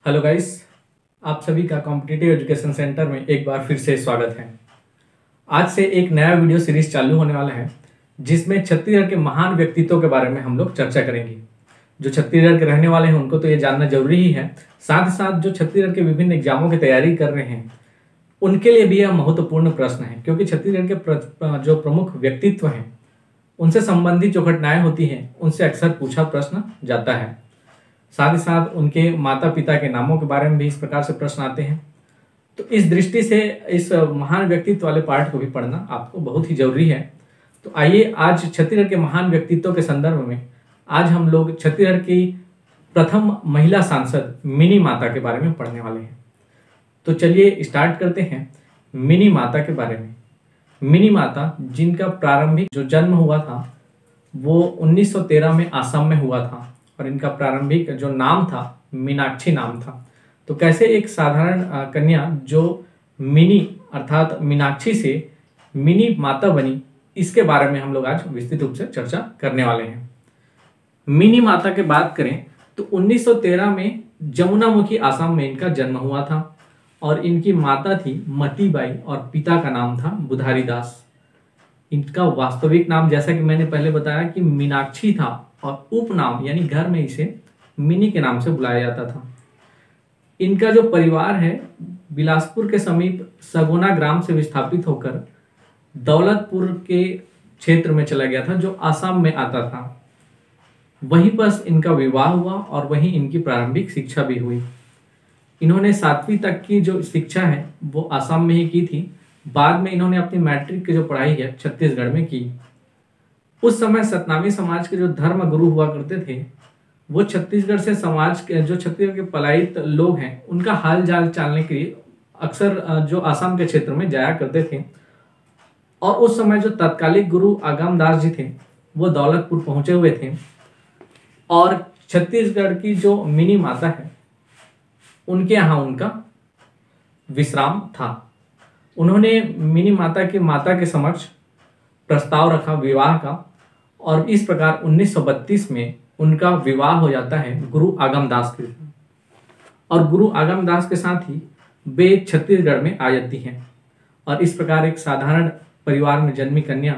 Hello guys, आप सभी का कॉम्पिटिटिव एजुकेशन सेंटर में एक बार फिर से स्वागत है। आज से एक नया वीडियो सीरीज चालू होने वाला है जिसमें छत्तीसगढ़ के महान व्यक्तित्वों के बारे में हम लोग चर्चा करेंगे। जो छत्तीसगढ़ के रहने वाले हैं उनको तो ये जानना जरूरी ही है, साथ ही साथ जो छत्तीसगढ़ के विभिन्न एग्जामों की तैयारी कर रहे हैं उनके लिए भी यह महत्वपूर्ण प्रश्न है, क्योंकि छत्तीसगढ़ के जो प्रमुख व्यक्तित्व हैं उनसे संबंधित जो घटनाएं होती हैं उनसे अक्सर पूछा प्रश्न जाता है। साथ ही साथ उनके माता पिता के नामों के बारे में भी इस प्रकार से प्रश्न आते हैं। तो इस दृष्टि से इस महान व्यक्तित्व वाले पार्ट को भी पढ़ना आपको बहुत ही जरूरी है। तो आइए आज छत्तीसगढ़ के महान व्यक्तित्व के संदर्भ में आज हम लोग छत्तीसगढ़ की प्रथम महिला सांसद मिनी माता के बारे में पढ़ने वाले हैं। तो चलिए स्टार्ट करते हैं मिनी माता के बारे में। मिनी माता जिनका प्रारंभिक जो जन्म हुआ था वो 1913 में आसाम में हुआ था और इनका प्रारंभिक जो नाम था मीनाक्षी नाम था। तो कैसे एक साधारण कन्या जो मिनी अर्थात मीनाक्षी से मिनी माता बनी, इसके बारे में हम लोग आज विस्तृत रूप से चर्चा करने वाले हैं। मिनी माता की बात करें तो 1913 में जमुनामुखी आसाम में इनका जन्म हुआ था और इनकी माता थी मतीबाई और पिता का नाम था बुधारी दास। इनका वास्तविक नाम जैसा कि मैंने पहले बताया कि मीनाक्षी था और उपनाम यानी घर में इसे मिनी के नाम से बुलाया जाता था। इनका जो परिवार है बिलासपुर के समीप सगोना ग्राम से विस्थापित होकर दौलतपुर के क्षेत्र में चला गया था जो आसाम में आता था। वहीं पर इनका विवाह हुआ और वहीं इनकी प्रारंभिक शिक्षा भी हुई। इन्होंने 7वीं तक की जो शिक्षा है वो आसाम में ही की थी। बाद में इन्होंने अपनी मैट्रिक की जो पढ़ाई है छत्तीसगढ़ में की। उस समय सतनामी समाज के जो धर्म गुरु हुआ करते थे वो छत्तीसगढ़ से समाज के जो छत्तीसगढ़ के पलायित लोग हैं उनका हाल चाल जानने के लिए अक्सर जो आसाम के क्षेत्र में जाया करते थे। और उस समय जो तत्कालिक गुरु आगम दास जी थे वो दौलतपुर पहुंचे हुए थे और छत्तीसगढ़ की जो मिनी माता है उनके यहाँ उनका विश्राम था। उन्होंने मिनी माता के समक्ष प्रस्ताव रखा विवाह का और इस प्रकार 1932 में उनका विवाह हो जाता है गुरु आगम दास के साथ। और गुरु आगम दास के साथ ही वे छत्तीसगढ़ में आ जाती हैं और इस प्रकार एक साधारण परिवार में जन्मी कन्या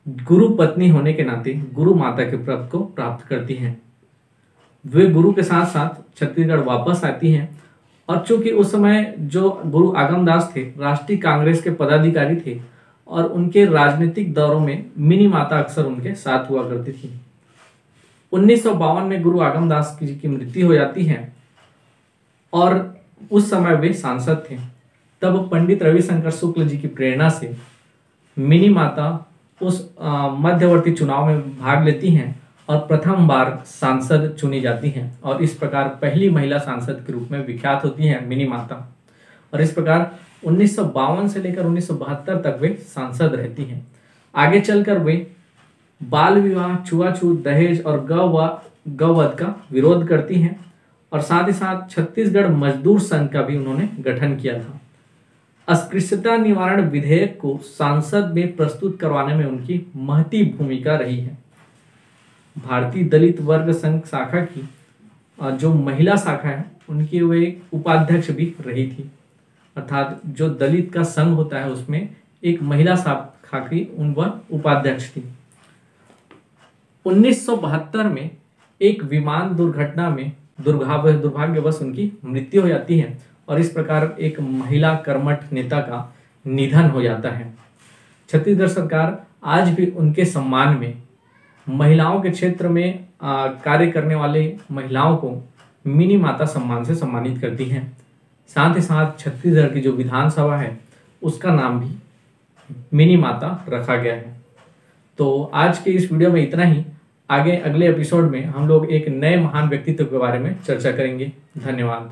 गुरु पत्नी होने के नाते गुरु माता के पद को प्राप्त करती हैं। वे गुरु के साथ साथ छत्तीसगढ़ वापस आती हैं और चूंकि उस समय जो गुरु आगम दास थे राष्ट्रीय कांग्रेस के पदाधिकारी थे और उनके राजनीतिक दौरों में मिनी माता अक्सर उनके साथ हुआ करती थी। 1952 में गुरु आगम दास जी की मृत्यु हो जाती है और उस समय वे सांसद थे। तब पंडित रविशंकर शुक्ल जी की प्रेरणा से मिनी माता उस मध्यवर्ती चुनाव में भाग लेती हैं और प्रथम बार सांसद चुनी जाती हैं और इस प्रकार पहली महिला सांसद के रूप में विख्यात होती हैं मिनी माता। और इस प्रकार 1952 से लेकर 1972 तक वे सांसद रहती हैं। आगे चलकर वे बाल विवाह, छुआछूत, दहेज और गौवध का विरोध करती हैं और साथ ही साथ छत्तीसगढ़ मजदूर संघ का भी उन्होंने गठन किया था। अस्पृश्यता निवारण विधेयक को संसद में प्रस्तुत करवाने में उनकी महती भूमिका रही है। भारतीय दलित वर्ग संघ शाखा की जो महिला शाखा है उनकी वे उपाध्यक्ष भी रही थी, अर्थात जो दलित का संघ होता है उसमें एक महिला शाखा की वह उपाध्यक्ष थी। 1972 में एक विमान दुर्घटना में दुर्भाग्यवश उनकी मृत्यु हो जाती है और इस प्रकार एक महिला कर्मठ नेता का निधन हो जाता है। छत्तीसगढ़ सरकार आज भी उनके सम्मान में महिलाओं के क्षेत्र में कार्य करने वाले महिलाओं को मिनी माता सम्मान से सम्मानित करती हैं। साथ ही साथ छत्तीसगढ़ की जो विधानसभा है उसका नाम भी मिनी माता रखा गया है। तो आज के इस वीडियो में इतना ही। आगे अगले एपिसोड में हम लोग एक नए महान व्यक्तित्व के बारे में चर्चा करेंगे। धन्यवाद।